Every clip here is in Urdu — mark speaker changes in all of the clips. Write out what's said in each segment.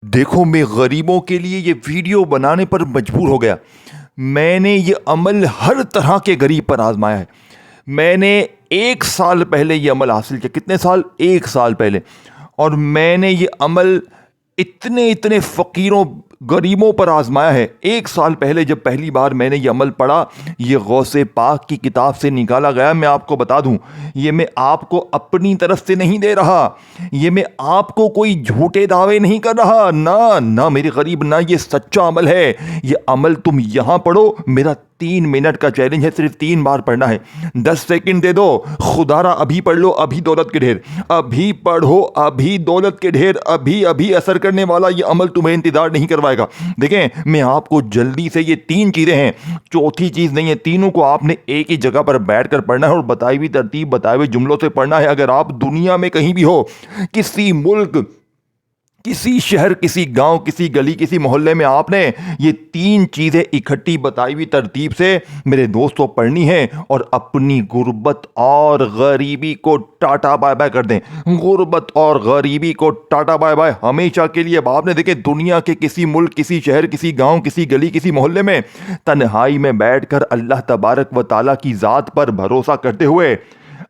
Speaker 1: دیکھو میں غریبوں کے لیے یہ ویڈیو بنانے پر مجبور ہو گیا۔ میں نے یہ عمل ہر طرح کے غریب پر آزمایا ہے۔ میں نے 1 سال پہلے یہ عمل حاصل کیا۔ کتنے سال؟ 1 سال پہلے۔ اور میں نے یہ عمل اتنے فقیروں غریبوں پر آزمایا ہے۔ 1 سال پہلے جب پہلی بار میں نے یہ عمل پڑھا، یہ غوث پاک کی کتاب سے نکالا گیا۔ میں آپ کو بتا دوں، یہ میں آپ کو اپنی طرف سے نہیں دے رہا، یہ میں آپ کو کوئی جھوٹے دعوے نہیں کر رہا، نہ میرے غریب، نہ یہ سچا عمل ہے۔ یہ عمل تم یہاں پڑھو۔ میرا 3 منٹ کا چیلنج ہے، صرف 3 بار پڑھنا ہے۔ 10 سیکنڈ دے دو، خدا را ابھی پڑھ لو، ابھی دولت کے ڈھیر، ابھی پڑھو، ابھی دولت کے ڈھیر، ابھی اثر کرنے والا یہ عمل تمہیں انتظار نہیں کروائے گا۔ دیکھیں، میں آپ کو جلدی سے، یہ 3 چیزیں ہیں، چوتھی چیز نہیں ہے، تینوں کو آپ نے ایک ہی جگہ پر بیٹھ کر پڑھنا ہے اور بتائی ہوئی ترتیب، بتائے ہوئے جملوں سے پڑھنا ہے۔ اگر آپ دنیا میں کہیں بھی ہو، کسی ملک، کسی شہر، کسی گاؤں، کسی گلی، کسی محلے میں آپ نے یہ 3 چیزیں اکٹھی بتائی ہوئی ترتیب سے میرے دوستوں پڑھنی ہے، اور اپنی غربت اور غریبی کو ٹاٹا بائے بائے کر دیں۔ غربت اور غریبی کو ٹاٹا بائے بائے ہمیشہ کے لیے۔ اب آپ نے دیکھے، دنیا کے کسی ملک، کسی شہر، کسی گاؤں، کسی گلی، کسی محلے میں تنہائی میں بیٹھ کر اللہ تبارک و تعالیٰ کی ذات پر بھروسہ کرتے ہوئے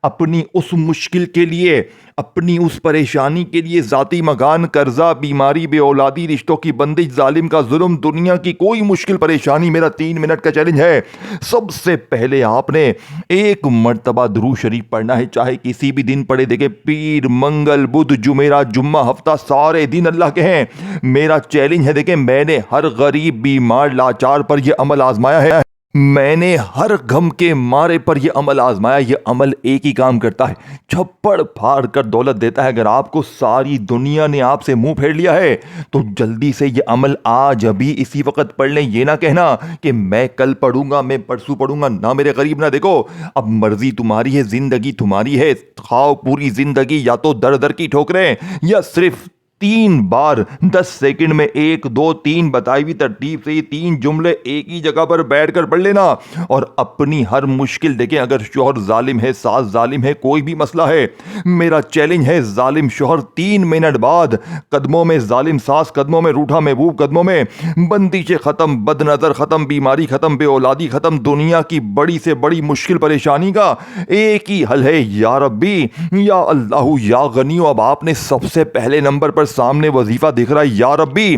Speaker 1: اپنی اس مشکل کے لیے، اپنی اس پریشانی کے لیے، ذاتی مکان، قرضہ، بیماری، بے اولادی، رشتوں کی بندش، ظالم کا ظلم، دنیا کی کوئی مشکل پریشانی، میرا 3 منٹ کا چیلنج ہے۔ سب سے پہلے آپ نے 1 مرتبہ درود شریف پڑھنا ہے، چاہے کسی بھی دن پڑھے۔ دیکھیں، پیر، منگل، بدھ، جمعرات، جمعہ، ہفتہ، سارے دن اللہ کے ہیں۔ میرا چیلنج ہے، دیکھیں، میں نے ہر غریب، بیمار، لاچار پر یہ عمل آزمایا ہے۔ میں نے ہر غم کے مارے پر یہ عمل آزمایا۔ یہ عمل ایک ہی کام کرتا ہے، چھپڑ پھاڑ کر دولت دیتا ہے۔ اگر آپ کو ساری دنیا نے آپ سے منہ پھیر لیا ہے تو جلدی سے یہ عمل آج ابھی اسی وقت پڑھ لیں۔ یہ نہ کہنا کہ میں کل پڑھوں گا، میں پرسوں پڑھوں گا، نہ میرے غریب نہ۔ دیکھو، اب مرضی تمہاری ہے، زندگی تمہاری ہے، کھاؤ پوری زندگی، یا تو در در کی ٹھوکریں، یا صرف 3 بار 10 سیکنڈ میں 1 2 3 بتائی ہوئی ترتیب سے یہ 3 جملے ایک ہی جگہ پر بیٹھ کر پڑھ لینا۔ اور اپنی ہر مشکل، دیکھیں، اگر شوہر ظالم ہے، ساس ظالم ہے، کوئی بھی مسئلہ ہے، میرا چیلنج ہے، ظالم شوہر 3 منٹ بعد قدموں میں، ظالم ساس قدموں میں، روٹھا محبوب قدموں میں، بندشیں ختم، بد نظر ختم، بیماری ختم، بے اولادی ختم، دنیا کی بڑی سے بڑی مشکل پریشانی کا ایک ہی حل ہے، یا ربی، یا اللہ، یا غنیو۔ اب آپ نے سب سے پہلے نمبر پر سامنے وظیفہ دکھ رہا ہے، یا ربی،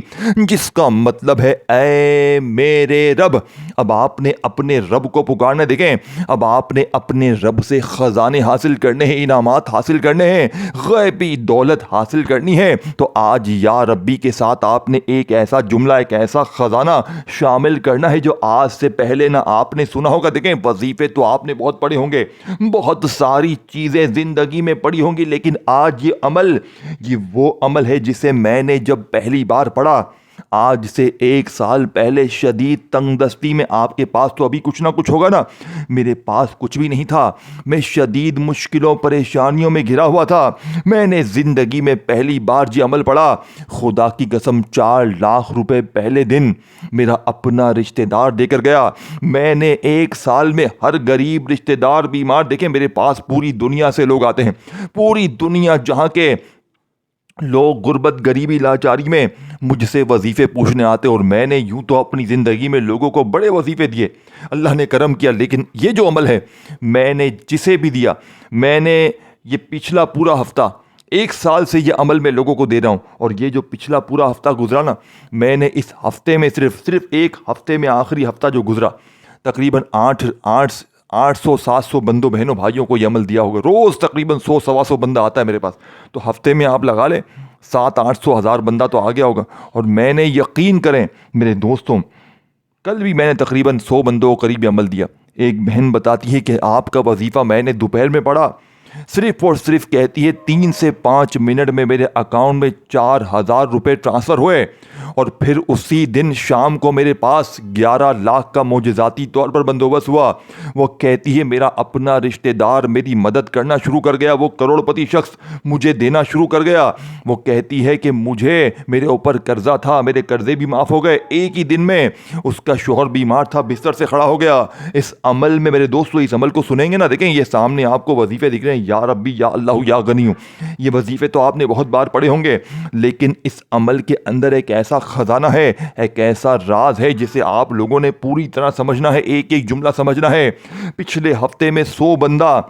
Speaker 1: جس کا مطلب ہے اے میرے رب۔ اب آپ نے اپنے رب کو پکارنا۔ دیکھیں، اب آپ نے اپنے رب سے خزانے حاصل کرنے ہیں، انعامات حاصل کرنے ہیں، غیبی دولت حاصل کرنی ہے۔ تو آج یا ربی کے ساتھ آپ نے ایک ایسا جملہ، ایک ایسا خزانہ شامل کرنا ہے جو آج سے پہلے نہ آپ نے سنا ہوگا۔ دیکھیں، وظیفے تو آپ نے بہت پڑھے ہوں گے، بہت ساری چیزیں زندگی میں پڑھی ہوں گی، لیکن آج یہ عمل، یہ وہ عمل ہے جسے میں نے جب پہلی بار پڑھا، آج سے 1 سال پہلے، شدید تنگ دستی میں، آپ کے پاس تو ابھی کچھ نہ کچھ ہوگا نا، میرے پاس کچھ بھی نہیں تھا، میں شدید مشکلوں، پریشانیوں میں گھرا ہوا تھا۔ میں نے زندگی میں پہلی بار یہ عمل پڑھا، خدا کی قسم 4 لاکھ روپے پہلے دن میرا اپنا رشتہ دار دے کر گیا۔ میں نے 1 سال میں ہر غریب، رشتہ دار، بیمار، دیکھیں میرے پاس پوری دنیا سے لوگ آتے ہیں، پوری دنیا جہاں کے لوگ غربت، غریبی، لاچاری میں مجھ سے وظیفے پوچھنے آتے، اور میں نے یوں تو اپنی زندگی میں لوگوں کو بڑے وظیفے دیے، اللہ نے کرم کیا، لیکن یہ جو عمل ہے، میں نے جسے بھی دیا، میں نے یہ پچھلا پورا ہفتہ، 1 سال سے یہ عمل میں لوگوں کو دے رہا ہوں، اور یہ جو پچھلا پورا ہفتہ گزرا نا، میں نے اس ہفتے میں صرف 1 ہفتے میں، آخری ہفتہ جو گزرا، تقریباً 800 700 بندوں، بہنوں، بھائیوں کو یہ عمل دیا ہوگا۔ روز تقریباً 100 سوا 100 بندہ آتا ہے میرے پاس، تو ہفتے میں آپ لگا لیں 700 800 بندہ تو آ گیا ہوگا۔ اور میں نے، یقین کریں میرے دوستوں، کل بھی میں نے تقریباً 100 بندوں کو قریب عمل دیا۔ ایک بہن بتاتی ہے کہ آپ کا وظیفہ میں نے دوپہر میں پڑھا، صرف اور صرف کہتی ہے 3 سے 5 منٹ میں میرے اکاؤنٹ میں 4000 روپے ٹرانسفر ہوئے، اور پھر اسی دن شام کو میرے پاس 11 لاکھ کا معجزاتی طور پر بندوبست ہوا۔ وہ کہتی ہے میرا اپنا رشتہ دار میری مدد کرنا شروع کر گیا، وہ کروڑ پتی شخص مجھے دینا شروع کر گیا۔ وہ کہتی ہے کہ مجھے، میرے اوپر قرضہ تھا، میرے قرضے بھی معاف ہو گئے، ایک ہی دن میں اس کا شوہر بیمار تھا، بستر سے کھڑا ہو گیا۔ اس عمل میں میرے دوستو، اس عمل کو سنیں گے نا، دیکھیں یہ سامنے آپ کو وظیفے دکھ رہے ہیں، یا ربی یا اللہ یا غنی. یہ وظیفے تو آپ نے بہت بار پڑھے ہوں گے، لیکن اس عمل کے اندر ایک ایسا خزانہ ہے، ایک ایسا راز ہے جسے آپ لوگوں نے پوری طرح سمجھنا ہے، ایک ایک جملہ سمجھنا ہے. پچھلے ہفتے میں 100 بندہ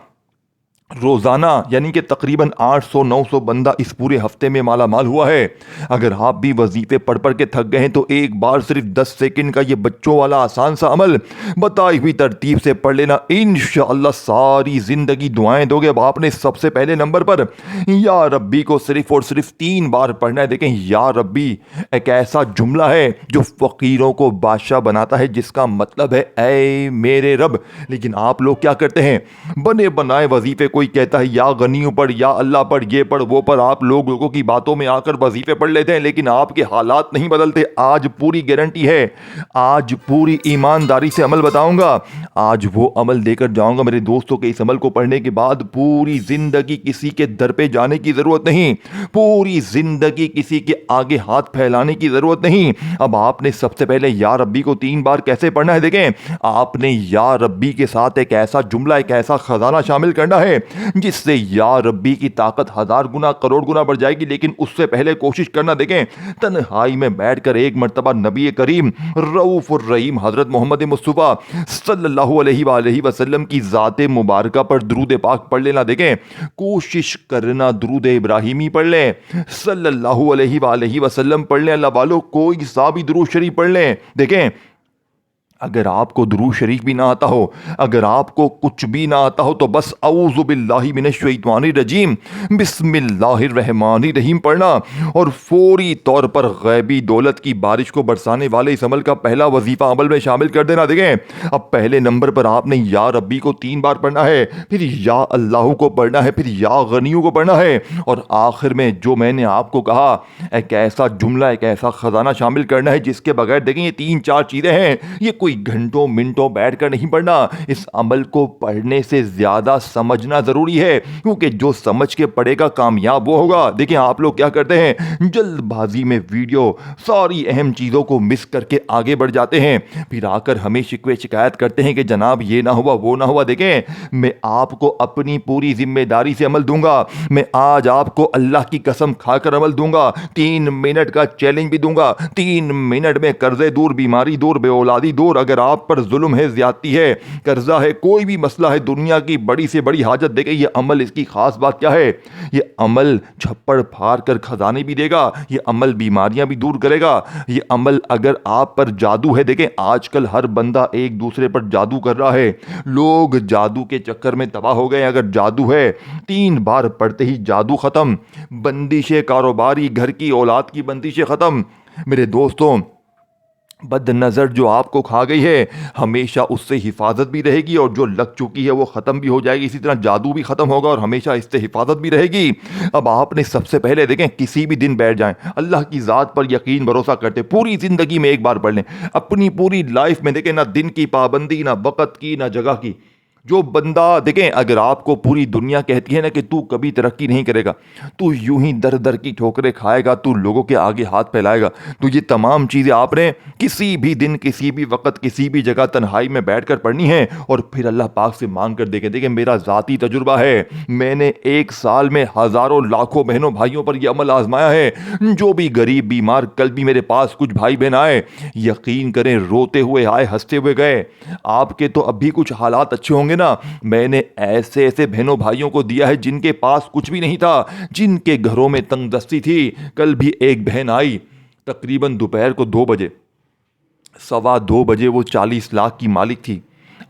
Speaker 1: روزانہ، یعنی کہ تقریباً 800-900 بندہ اس پورے ہفتے میں مالا مال ہوا ہے. اگر آپ بھی وظیفے پڑھ پڑھ کے تھک گئے ہیں تو ایک بار صرف 10 سیکنڈ کا یہ بچوں والا آسان سا عمل بتائی ہوئی ترتیب سے پڑھ لینا، انشاءاللہ ساری زندگی دعائیں دو گے. اب آپ نے سب سے پہلے نمبر پر یا ربی کو صرف اور صرف 3 بار پڑھنا ہے. دیکھیں، یا ربی ایک ایسا جملہ ہے جو فقیروں کو بادشاہ بناتا ہے، جس کا مطلب ہے اے میرے رب. لیکن آپ لوگ کیا کرتے ہیں؟ بنے بنائے وظیفے، کوئی کہتا ہے یا غنیوں پڑھ، یا اللہ پڑھ، یہ پڑھ وہ پڑھ. آپ لوگوں کی باتوں میں آ کر وظیفے پڑھ لیتے ہیں، لیکن آپ کے حالات نہیں بدلتے. آج پوری گارنٹی ہے، آج پوری ایمانداری سے عمل بتاؤں گا، آج وہ عمل دے کر جاؤں گا میرے دوستوں کے. اس عمل کو پڑھنے کے بعد پوری زندگی کسی کے در پہ جانے کی ضرورت نہیں، پوری زندگی کسی کے آگے ہاتھ پھیلانے کی ضرورت نہیں. اب آپ نے سب سے پہلے یا ربی کو 3 بار کیسے پڑھنا ہے؟ دیکھیں، آپ نے یا ربی کے ساتھ ایک ایسا جملہ، ایک ایسا خزانہ شامل کرنا ہے جس سے یا ربی کی طاقت 1000 گنا کروڑ گنا بڑھ جائے گی. لیکن اس سے پہلے کوشش کرنا، دیکھیں، تنہائی میں بیٹھ کر ایک مرتبہ نبی کریم رؤوف الرحیم حضرت محمد مصطفیٰ صلی اللہ علیہ وآلہ وسلم کی ذات مبارکہ پر درود پاک پڑھ لینا. دیکھیں، کوشش کرنا درود ابراہیمی پڑھ لیں، صلی اللہ علیہ وآلہ وسلم پڑھ لیں. اللہ والو کوئی سا بھی درود شریف پڑھ لیں. دیکھیں، اگر آپ کو درود شریف بھی نہ آتا ہو، اگر آپ کو کچھ بھی نہ آتا ہو، تو بس اعوذ باللہ من الشیطان الرجیم بسم اللہ الرحمن الرحیم پڑھنا، اور فوری طور پر غیبی دولت کی بارش کو برسانے والے اس عمل کا پہلا وظیفہ عمل میں شامل کر دینا. دیکھیں، اب پہلے نمبر پر آپ نے یا ربی کو 3 بار پڑھنا ہے، پھر یا اللہ کو پڑھنا ہے، پھر یا غنیوں کو پڑھنا ہے، اور آخر میں جو میں نے آپ کو کہا، ایک ایسا جملہ، ایک ایسا خزانہ شامل کرنا ہے جس کے بغیر، دیکھیں، یہ 3-4 چیزیں ہیں، یہ کوئی گھنٹوں منٹوں بیٹھ کر نہیں پڑھنا. اس عمل کو پڑھنے سے زیادہ سمجھنا ضروری ہے، کیونکہ جو سمجھ کے پڑھے گا کامیاب وہ ہوگا. دیکھیں، آپ لوگ کیا کرتے ہیں؟ جلد بازی میں ویڈیو، ساری اہم چیزوں کو مس کر کے آگے بڑھ جاتے ہیں، پھر آ کر ہمیں شکوے شکایت کرتے ہیں کہ جناب یہ نہ ہوا، وہ نہ ہوا. دیکھیں، میں آپ کو اپنی پوری ذمہ داری سے عمل دوں گا. میں آج آپ کو اللہ کی قسم کھا کر عمل دوں گا. 3 منٹ کا چیلنج بھی دوں گا. 3 منٹ میں قرضے دور، بیماری دور، بے اولادی دور. اگر آپ پر ظلم ہے، زیادتی ہے، قرضہ ہے، کوئی بھی مسئلہ ہے، دنیا کی بڑی سے بڑی حاجت، دیکھیں یہ عمل، اس کی خاص بات کیا ہے؟ یہ عمل چھپڑ پھاڑ کر خزانے بھی دے گا، یہ عمل بیماریاں بھی دور کرے گا. یہ عمل اگر آپ پر جادو ہے، دیکھیں آج کل ہر بندہ ایک دوسرے پر جادو کر رہا ہے، لوگ جادو کے چکر میں تباہ ہو گئے. اگر جادو ہے، 3 بار پڑھتے ہی جادو ختم، بندشیں کاروباری، گھر کی اولاد کی بندشیں ختم. میرے دوستوں، بد نظر جو آپ کو کھا گئی ہے، ہمیشہ اس سے حفاظت بھی رہے گی، اور جو لگ چکی ہے وہ ختم بھی ہو جائے گی. اسی طرح جادو بھی ختم ہوگا اور ہمیشہ اس سے حفاظت بھی رہے گی. اب آپ نے سب سے پہلے، دیکھیں، کسی بھی دن بیٹھ جائیں، اللہ کی ذات پر یقین بھروسہ کرتے پوری زندگی میں ایک بار پڑھ لیں. اپنی پوری لائف میں، دیکھیں، نہ دن کی پابندی، نہ وقت کی، نہ جگہ کی. جو بندہ، دیکھیں، اگر آپ کو پوری دنیا کہتی ہے نا کہ تو کبھی ترقی نہیں کرے گا، تو یوں ہی در در کی ٹھوکریں کھائے گا، تو لوگوں کے آگے ہاتھ پھیلائے گا، تو یہ تمام چیزیں آپ نے کسی بھی دن، کسی بھی وقت، کسی بھی جگہ تنہائی میں بیٹھ کر پڑھنی ہے، اور پھر اللہ پاک سے مانگ کر دیکھیں. دیکھیں، میرا ذاتی تجربہ ہے، میں نے 1 سال میں ہزاروں لاکھوں بہنوں بھائیوں پر یہ عمل آزمایا ہے. جو بھی غریب، بیمار، کل بھی میرے پاس کچھ بھائی بہن آئے، یقین کریں، روتے ہوئے آئے، ہنستے ہوئے گئے. آپ کے تو اب بھی کچھ حالات اچھے ہوں گے نا. میں نے ایسے ایسے بہنوں بھائیوں کو دیا ہے جن کے پاس کچھ بھی نہیں تھا، جن کے گھروں میں تنگ دستی تھی. کل بھی ایک بہن آئی، تقریباً دوپہر کو 2 بجے، 2:15 بجے وہ 40 لاکھ کی مالک تھی.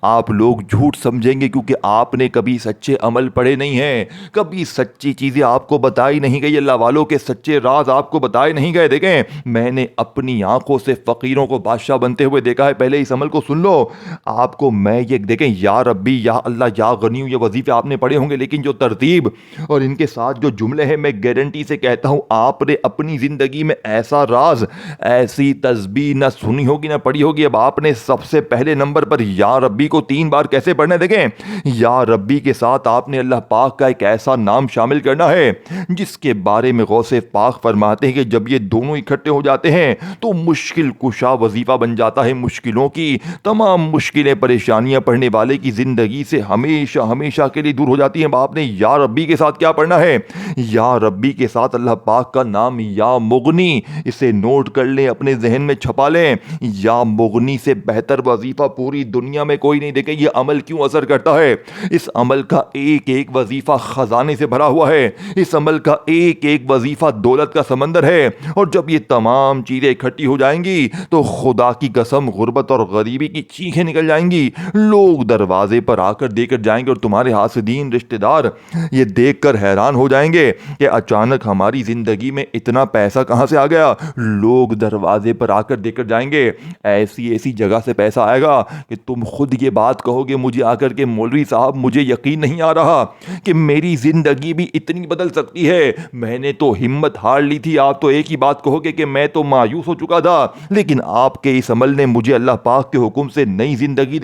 Speaker 1: آپ لوگ جھوٹ سمجھیں گے کیونکہ آپ نے کبھی سچے عمل پڑھے نہیں ہیں، کبھی سچی چیزیں آپ کو بتائی نہیں گئی، اللہ والوں کے سچے راز آپ کو بتائے نہیں گئے. دیکھیں، میں نے اپنی آنکھوں سے فقیروں کو بادشاہ بنتے ہوئے دیکھا ہے. پہلے اس عمل کو سن لو. آپ کو میں یہ، دیکھیں، یا ربی، یا اللہ، یا غنیوں، یہ وظیفے آپ نے پڑھے ہوں گے، لیکن جو ترتیب اور ان کے ساتھ جو جملے ہیں، میں گارنٹی سے کہتا ہوں آپ نے اپنی زندگی میں ایسا راز، ایسی تسبیح نہ سنی ہوگی نہ پڑھی ہوگی. اب آپ نے سب سے پہلے نمبر پر یا ربی ربی کو 3 بار کیسے پڑھنا ہے دیکھیں. یا ربی کے ساتھ آپ نے اللہ پاک کا ایک ایسا نام شامل کرنا ہے جس کے بارے میں غوث پاک فرماتے ہیں کہ جب یہ دونوں اکٹھے ہو جاتے ہیں تو مشکل کشا وظیفہ بن جاتا ہے. مشکلوں کی تمام مشکلیں پریشانیاں پڑھنے والے کی زندگی سے ہمیشہ ہمیشہ کے لیے دور ہو جاتی ہیں. آپ نے یا ربی کے ساتھ کیا پڑھنا ہے؟ یا ربی کے ساتھ اللہ پاک کا نام یا مغنی. اسے نوٹ کر لیں, اپنے ذہن میں چھپا لیں. یا مغنی سے بہتر وظیفہ پوری دنیا میں کوئی نہیں. دیکھیں یہ عمل کیوں اثر کرتا ہے. اس عمل کا ایک ایک وظیفہ خزانے سے بھرا ہوا ہے. اس عمل کا ایک ایک وظیفہ دولت کا سمندر ہے. اور جب یہ تمام چیزیں اکٹھی ہو جائیں گی تو خدا کی قسم غربت اور غریبی کی چیخیں نکل جائیں گی. لوگ دروازے پر آ کر دے کر جائیں گے اور تمہارے حاسدین رشتہ دار یہ دیکھ کر حیران ہو جائیں گے کہ اچانک ہماری زندگی میں اتنا پیسہ کہاں سے آ گیا. لوگ دروازے پر آ کر دے کر جائیں گے. ایسی ایسی جگہ سے پیسہ آئے گا کہ تم خود یہ بات کہو گے مجھے آ کر کہ مولوی صاحب مجھے یقین نہیں آ رہا کہ میری زندگی بھی اتنی بدل سکتی ہے. میں نے تو ہمت ہار لی تھی. آپ تو ایک ہی بات کہو گے کہ میں تو مایوس ہو چکا تھا, لیکن آپ کے اس عمل نے مجھے اللہ پاک کے حکم سے نئی زندگی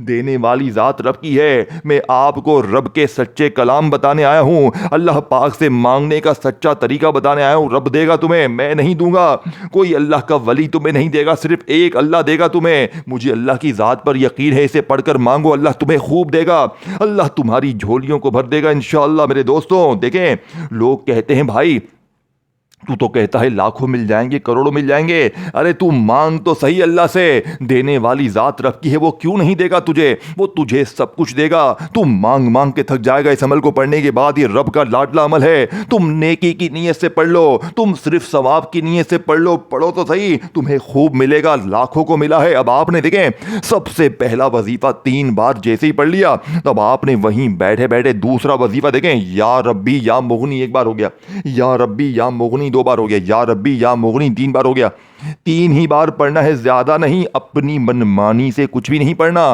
Speaker 1: دینے والی ذات رب کی ہے. میں آپ کو رب کے سچے کلام بتانے آیا ہوں. اللہ پاک سے مانگنے کا سچا طریقہ بتانے آیا ہوں. رب دے گا تمہیں, میں نہیں دوں گا. کوئی اللہ کا ولی تمہیں نہیں دے گا, صرف ایک اللہ دے گا تمہیں. مجھے اللہ کی ذات پر یقین ہے. اسے پڑھ کر مانگو, اللہ تمہیں خوب دے گا. اللہ تمہاری جھولیوں کو بھر دے گا انشاءاللہ. میرے دوستوں دیکھیں, لوگ کہتے ہیں بھائی تو کہتا ہے لاکھوں مل جائیں گے, کروڑوں مل جائیں گے. ارے تو مانگ تو صحیح اللہ سے. دینے والی ذات رب کی ہے, وہ کیوں نہیں دے گا تجھے؟ وہ تجھے سب کچھ دے گا. تم مانگ مانگ کے تھک جائے گا. اس عمل کو پڑھنے کے بعد یہ رب کا لاڈلا عمل ہے. تم نیکی کی نیت سے پڑھ لو, تم صرف ثواب کی نیت سے پڑھ لو. پڑھو تو صحیح, تمہیں خوب ملے گا. لاکھوں کو ملا ہے. اب آپ نے دیکھیں سب سے پہلا وظیفہ 3 بار جیسے ہی پڑھ لیا, تب آپ نے وہیں بیٹھے بیٹھے دوسرا وظیفہ دیکھیں یا ربی یا مغنی 1 بار ہو گیا, یا ربی یا مغنی 2 بار ہو گیا, یا ربی یا مغنی 3 بار ہو گیا. 3 ہی بار پڑھنا ہے, زیادہ نہیں. اپنی منمانی سے کچھ بھی نہیں پڑھنا.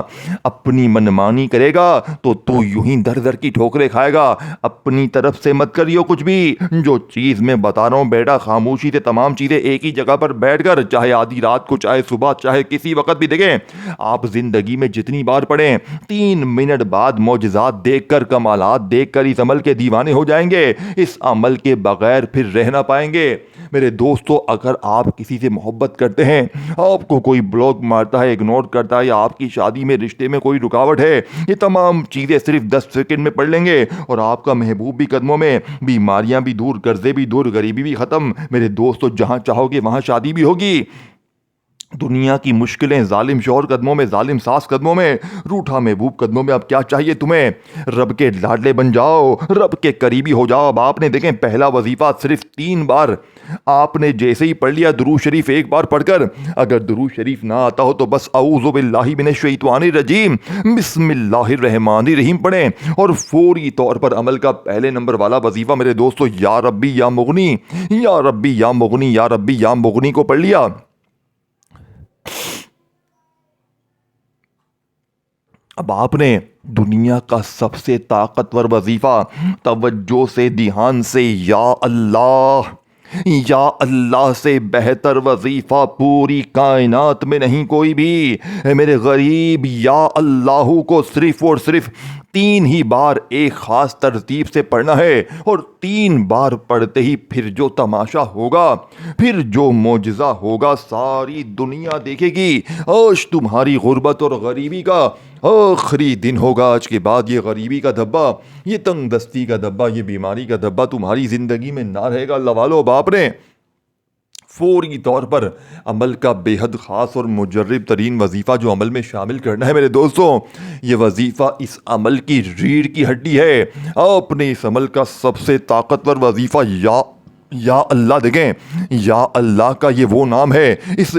Speaker 1: اپنی منمانی کرے گا تو یوں ہی در در کی ٹھوکریں کھائے گا. اپنی طرف سے مت کریو کچھ بھی. جو چیز میں بتا رہا ہوں بیٹا, خاموشی سے تمام چیزیں ایک ہی جگہ پر بیٹھ کر, چاہے آدھی رات کو, چاہے صبح, چاہے کسی وقت بھی دیکھیں. آپ زندگی میں جتنی بار پڑھیں 3 منٹ بعد معجزات دیکھ کر, کمالات دیکھ کر اس عمل کے دیوانے ہو جائیں گے. اس عمل کے بغیر پھر رہ نہ پائیں گے. میرے دوستو, اگر آپ کسی سے محبت کرتے ہیں, آپ کو کوئی بلاک مارتا ہے, اگنور کرتا ہے, یا آپ کی شادی میں, رشتے میں کوئی رکاوٹ ہے, یہ تمام چیزیں صرف 10 سیکنڈ میں پڑھ لیں گے اور آپ کا محبوب بھی قدموں میں. بیماریاں بھی دور, قرضے بھی دور, غریبی بھی ختم. میرے دوستو, جہاں چاہو گے وہاں شادی بھی ہوگی. دنیا کی مشکلیں, ظالم شوہر قدموں میں, ظالم ساس قدموں میں, روٹھا محبوب قدموں میں. اب کیا چاہیے تمہیں؟ رب کے لاڈلے بن جاؤ, رب کے قریبی ہو جاؤ. اب آپ نے دیکھیں پہلا وظیفہ صرف 3 بار آپ نے جیسے ہی پڑھ لیا, درود شریف 1 بار پڑھ کر, اگر درود شریف نہ آتا ہو تو بس اعوذ باللہ من الشیطان الرجیم بسم اللہ الرحمن الرحیم پڑھیں, اور فوری طور پر عمل کا پہلے نمبر والا وظیفہ میرے دوستو یا ربی یا مغنی, یا ربی یا مغنی, یا ربی یا مغنی کو پڑھ لیا. اب آپ نے دنیا کا سب سے طاقتور وظیفہ توجہ سے, دھیان سے, یا اللہ, یا اللہ سے بہتر وظیفہ پوری کائنات میں نہیں کوئی بھی. میرے غریب, یا اللہ کو صرف اور صرف 3 ہی بار ایک خاص ترتیب سے پڑھنا ہے, اور 3 بار پڑھتے ہی پھر جو تماشا ہوگا, پھر جو معجزہ ہوگا, ساری دنیا دیکھے گی. آج تمہاری غربت اور غریبی کا آخری دن ہوگا. آج کے بعد یہ غریبی کا دھبا, یہ تنگ دستی کا دھبا, یہ بیماری کا دھبا تمہاری زندگی میں نہ رہے گا. اللہ والو, باپ نے فوری طور پر عمل کا بے حد خاص اور مجرب ترین وظیفہ جو عمل میں شامل کرنا ہے میرے دوستوں, یہ وظیفہ اس عمل کی ریڑھ کی ہڈی ہے. آپ نے اس عمل کا سب سے طاقتور وظیفہ یا اللہ دیکھیں, یا اللہ کا یہ وہ نام ہے, اس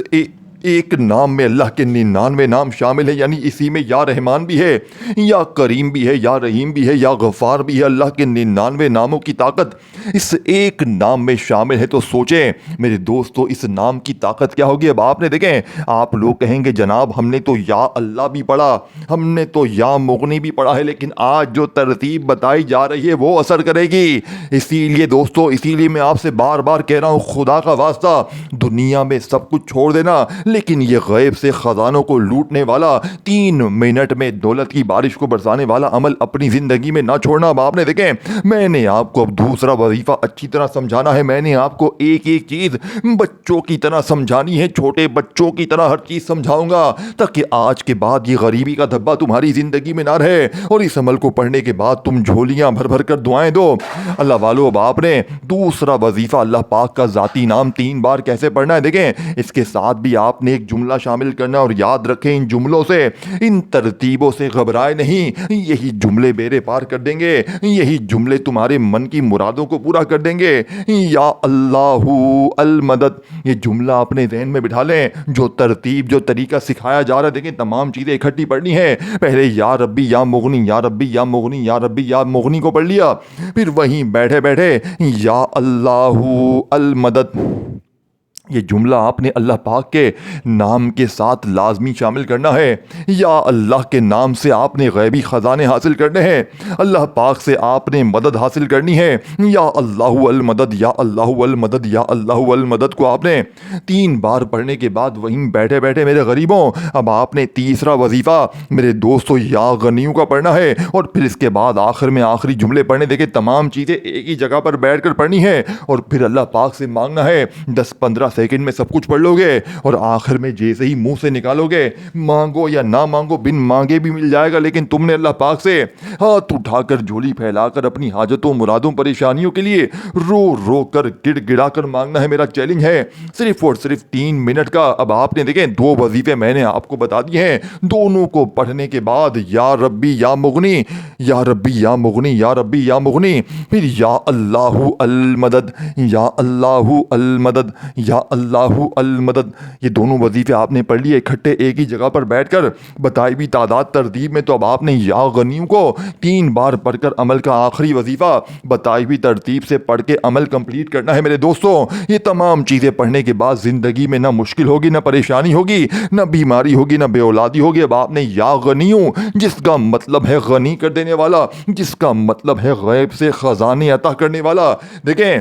Speaker 1: ایک نام میں اللہ کے 99 نام شامل ہیں. یعنی اسی میں یا رحمان بھی ہے, یا کریم بھی ہے, یا رحیم بھی ہے, یا غفار بھی ہے. اللہ کے 99 ناموں کی طاقت اس ایک نام میں شامل ہے. تو سوچیں میرے دوستو اس نام کی طاقت کیا ہوگی. اب آپ نے دیکھیں, آپ لوگ کہیں گے جناب ہم نے تو یا اللہ بھی پڑھا, ہم نے تو یا مغنی بھی پڑھا ہے, لیکن آج جو ترتیب بتائی جا رہی ہے وہ اثر کرے گی. اسی لیے دوستو, اسی لیے میں آپ سے بار بار کہہ رہا ہوں, خدا کا واسطہ دنیا میں سب کچھ چھوڑ دینا, لیکن یہ غیب سے خزانوں کو لوٹنے والا 3 منٹ میں دولت کی بارش کو برسانے والا عمل اپنی زندگی میں نہ چھوڑنا۔ اب آپ نے دیکھیں، میں نے آپ کو اب دوسرا وظیفہ اچھی طرح سمجھانا ہے۔ میں نے آپ کو ایک ایک چیز بچوں کی طرح سمجھانی ہے، چھوٹے بچوں کی طرح ہر چیز سمجھاؤں گا، تاکہ آج کے بعد یہ غریبی کا دھبا تمہاری زندگی میں نہ رہے، اور اس عمل کو پڑھنے کے بعد تم جھولیاں بھر بھر کر دعائیں دو۔ اللہ والو، اب آپ نے دوسرا وظیفہ اللہ پاک کا ذاتی نام 3 بار کیسے پڑھنا ہے دیکھیں، اس کے ساتھ بھی آپ نے ایک جملہ شامل کرنا، اور یاد رکھیں ان جملوں سے، ان ترتیبوں سے گھبرائے نہیں، یہی جملے بیڑے پار کر دیں گے، یہی جملے تمہارے من کی مرادوں کو پورا کر دیں گے۔ یا اللہ المدد، یہ جملہ اپنے ذہن میں بٹھا لیں، جو ترتیب، جو طریقہ سکھایا جا رہا ہے، دیکھیں تمام چیزیں اکٹھی پڑھنی ہے۔ پہلے یا ربی یا مغنی، یا ربی یا مغنی، یا ربی یا مغنی کو پڑھ لیا، پھر وہیں بیٹھے بیٹھے یا اللہ المدد، یہ جملہ آپ نے اللہ پاک کے نام کے ساتھ لازمی شامل کرنا ہے۔ یا اللہ کے نام سے آپ نے غیبی خزانے حاصل کرنے ہیں، اللہ پاک سے آپ نے مدد حاصل کرنی ہے۔ یا اللہ المدد، یا اللہ المدد، یا اللہ المدد کو آپ نے 3 بار پڑھنے کے بعد وہیں بیٹھے بیٹھے میرے غریبوں، اب آپ نے تیسرا وظیفہ میرے دوستوں یا غنیوں کا پڑھنا ہے، اور پھر اس کے بعد آخر میں آخری جملے پڑھنے، دیکھیں تمام چیزیں ایک ہی جگہ پر بیٹھ کر پڑھنی ہے، اور پھر اللہ پاک سے مانگنا ہے۔ 10-15 سیکنڈ میں سب کچھ پڑھ لو گے، اور آخر میں جیسے ہی منہ سے نکالو گے، مانگو یا نہ مانگو، بن مانگے بھی مل جائے گا، لیکن تم نے اللہ پاک سے ہاتھ اٹھا کر، جھولی پھیلا کر اپنی حاجتوں، مرادوں، پریشانیوں کے لیے رو رو کر، گڑ گڑا کر مانگنا ہے۔ میرا چیلنج ہے صرف اور صرف 3 منٹ کا۔ اب آپ نے دیکھیں 2 وظیفے میں نے آپ کو بتا دیے ہیں، دونوں کو پڑھنے کے بعد یا ربی یا مغنی، یا ربی یا مغنی، یا ربی یا مغنی، پھر یا اللہ المدد، یا اللہ المدد، یا اللہ المدد، یہ دونوں وظیفے آپ نے پڑھ لیے اکٹھے ایک ہی جگہ پر بیٹھ کر، بتائی بھی تعداد ترتیب میں۔ تو اب آپ نے یا غنیوں کو 3 بار پڑھ کر عمل کا آخری وظیفہ بتائی بھی ترتیب سے پڑھ کے عمل کمپلیٹ کرنا ہے میرے دوستوں۔ یہ تمام چیزیں پڑھنے کے بعد زندگی میں نہ مشکل ہوگی، نہ پریشانی ہوگی، نہ بیماری ہوگی، نہ بے اولادی ہوگی۔ اب آپ نے یا غنیوں، جس کا مطلب ہے غنی کر دینے والا، جس کا مطلب ہے غیب سے خزانے عطا کرنے والا، دیکھیں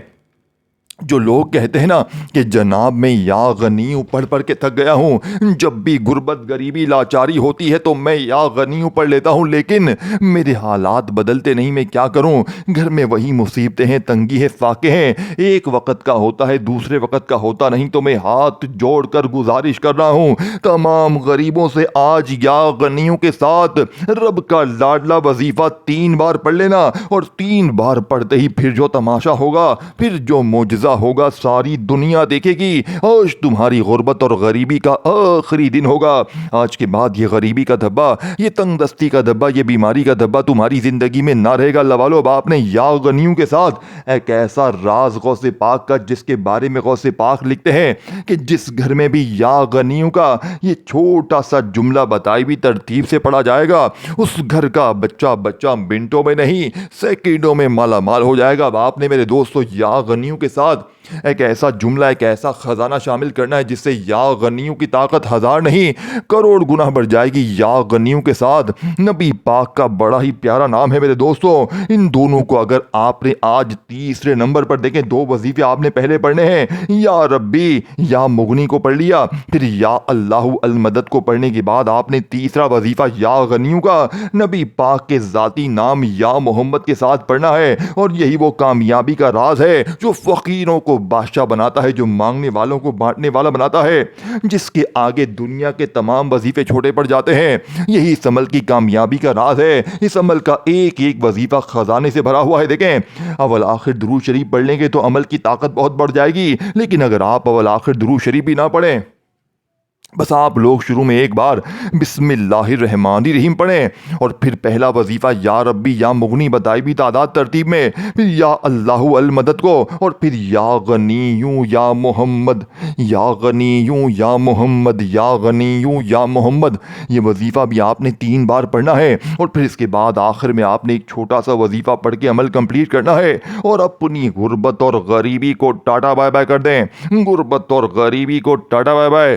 Speaker 1: جو لوگ کہتے ہیں نا کہ جناب میں یا غنیوں پڑھ پڑھ کے تھک گیا ہوں، جب بھی غربت، غریبی، لاچاری ہوتی ہے تو میں یا غنیوں پڑھ لیتا ہوں، لیکن میرے حالات بدلتے نہیں، میں کیا کروں؟ گھر میں وہی مصیبتیں ہیں، تنگی ہے، فاقے ہیں، ایک وقت کا ہوتا ہے، دوسرے وقت کا ہوتا نہیں، تو میں ہاتھ جوڑ کر گزارش کر رہا ہوں تمام غریبوں سے، آج یا غنیوں کے ساتھ رب کا لاڈلا وظیفہ 3 بار پڑھ لینا، اور 3 بار پڑھتے ہی پھر جو تماشا ہوگا، پھر جو معجزہ ہوگا، ساری دنیا دیکھے گی۔ آج تمہاری غربت اور غریبی کا آخری دن ہوگا، آج کے بعد یہ غریبی کا دھبا، یہ تنگ دستی کا دھبا، یہ بیماری کا دھبا تمہاری زندگی میں نہ رہے گا۔ اللہ والو، اب آپ نے یا غنیوں کے ساتھ ایک ایسا راز غوث پاک کا، جس کے بارے میں غوث پاک لکھتے ہیں کہ جس گھر میں بھی یا غنیوں کا یہ چھوٹا سا جملہ بتائی بھی ترتیب سے پڑھا جائے گا، اس گھر کا بچہ منٹوں میں نہیں سیکنڈوں میں مالا مال ہو جائے گا۔ اب آپ نے میرے دوستو یا غنیوں کے ساتھ ایک ایسا جملہ، ایک ایسا خزانہ شامل کرنا ہے جس سے یا غنیوں کی طاقت 1000 نہیں کروڑ گنا بڑھ جائے گی۔ یا غنیوں کے ساتھ نبی پاک کا بڑا ہی پیارا نام ہے میرے دوستو، ان دونوں کو اگر آپ نے آج تیسرے نمبر پر دیکھیں، 2 وظیفے آپ نے پہلے پڑھنے ہیں، یا ربی یا مغنی کو پڑھ لیا، پھر یا اللہ المدد کو پڑھنے کے بعد آپ نے تیسرا وظیفہ یا غنیوں کا نبی پاک کے ذاتی نام یا محمد کے ساتھ پڑھنا ہے، اور یہی وہ کامیابی کا راز ہے جو فقیروں کو بادشاہ بناتا ہے، جو مانگنے والوں کو بانٹنے والا بناتا ہے، جس کے آگے دنیا کے تمام وظیفے چھوٹے پڑ جاتے ہیں۔ یہی اس عمل کی کامیابی کا راز ہے، اس عمل کا ایک ایک وظیفہ خزانے سے بھرا ہوا ہے۔ دیکھیں اول آخر درود شریف پڑھ لیں گے تو عمل کی طاقت بہت بڑھ جائے گی، لیکن اگر آپ اول آخر درود شریف بھی نہ پڑھیں، بس آپ لوگ شروع میں ایک بار بسم اللہ الرحمن الرحیم پڑھیں، اور پھر پہلا وظیفہ یا ربی یا مغنی بتائی بھی تعداد ترتیب میں، پھر یا اللہ المدد کو، اور پھر یا غنیوں یا محمد، یا غنیوں یا محمد، یا غنیوں یا محمد، یہ وظیفہ بھی آپ نے 3 بار پڑھنا ہے، اور پھر اس کے بعد آخر میں آپ نے ایک چھوٹا سا وظیفہ پڑھ کے عمل کمپلیٹ کرنا ہے، اور اپنی غربت اور غریبی کو ٹاٹا بائے بائے کر دیں، غربت اور غریبی کو ٹاٹا بائے بائے۔